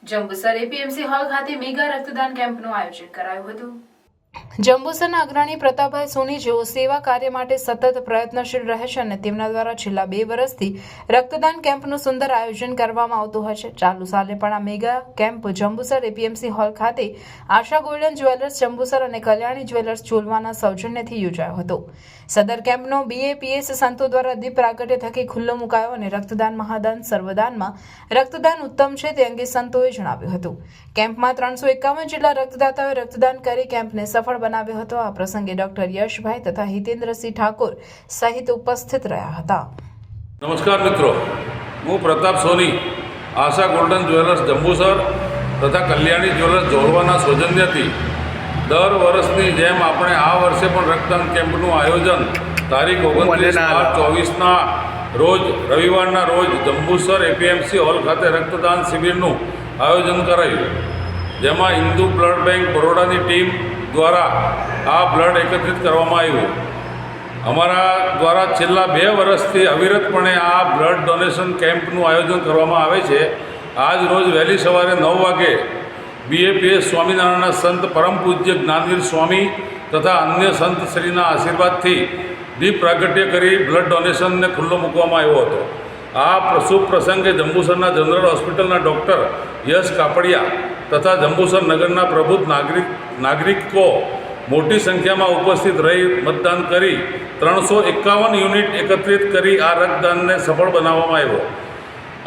Jambusar APMC hall ખાતે mega રક્તદાન કેમ્પનું આયોજન કરાયું હતું। જંબુસરના અગ્રણી પ્રતાપભાઈ સોની જેઓ સેવા કાર્ય માટે સતત પ્રયત્નશીલ રહે છે અને તેમના દ્વારા છેલ્લા 2 વર્ષથી રક્તદાન કેમ્પનું સુંદર આયોજન કરવામાં આવતું હોય છે। ચાલુ સાલે પણ આ mega camp Jambusar APMC hall ખાતે આશા ગોલ્ડન જ્વેલર્સ જંબુસર અને કલ્યાણી જ્વેલર્સ ચુલવાના સૌજન્યથી યોજાયો હતો। સદર કેમ્પનો BAPS સંતો દ્વારા દીપ પ્રાગટ્ય થકી ખુલ્લો મુકાયો અને રક્તદાન મહાદાન સર્વદાનમાં રક્તદાન ઉત્તમ છે તે અંગે સંતોએ જણાવ્યું હતું। કેમ્પમાં 351 જેટલા રક્તદાતાઓએ રક્તદાન કરી કેમ્પને સફળ બનાવ્યો હતો। આ પ્રસંગે ડોક્ટર યશભાઈ તથા હિતેન્દ્રસિંહ ઠાકોર સહિત ઉપસ્થિત રહ્યા હતા। નમસ્કાર મિત્રો, હું પ્રતાપ સોની આશા ગોલ્ડન જ્વેલર્સ જંબુસર તથા કલ્યાણી જ્વેલર્સ જોડવાના સૌજન્યથી દર વર્ષની જેમ આપણે આ વર્ષે પણ રક્તદાન કેમ્પનું આયોજન તારીખ 29/4/24ના રોજ રવિવારના રોજ જંબુસર એપીએમસી હોલ ખાતે રક્તદાન શિબિરનું આયોજન કરાયું, જેમાં હિન્દુ બ્લડ બેંક બરોડાની ટીમ દ્વારા આ બ્લડ એકત્રિત કરવામાં આવ્યું। અમારા દ્વારા છેલ્લા 2 વર્ષથી અવિરતપણે આ બ્લડ ડોનેશન કેમ્પનું આયોજન કરવામાં આવે છે। આજ રોજ વહેલી સવારે 9 વાગે BAPS સ્વામિનારાયણના સંત પરમ પૂજ્ય જ્ઞાનવીર સ્વામી તથા અન્ય સંત શ્રીના આશીર્વાદથી દીપ પ્રાગટ્ય કરી બ્લડ ડોનેશનને ખુલ્લો મૂકવામાં આવ્યો હતો। આ શુભ પ્રસંગે જંબુસરના જનરલ હોસ્પિટલના ડૉક્ટર યશ કાપડિયા તથા જંબુસર નગરના પ્રબુદ્ધ નાગરિકો મોટી સંખ્યામાં ઉપસ્થિત રહી મતદાન કરી 351 યુનિટ એકત્રિત કરી આ રક્તદાનને સફળ બનાવવામાં આવ્યો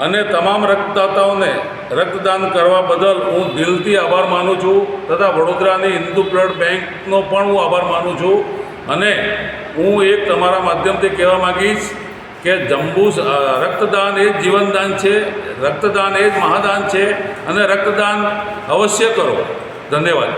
અને તમામ રક્તદાતાઓને રક્તદાન કરવા બદલ હું દિલથી આભાર માનું છું તથા વડોદરાની હિન્દુ બ્લડ બેંકનો પણ હું આભાર માનું છું। અને હું એક તમારા માધ્યમથી કહેવા માગીશ કે રક્તદાન એ જ જીવનદાન છે, રક્તદાન એ જ મહાદાન છે અને રક્તદાન અવશ્ય કરો। ધન્યવાદ।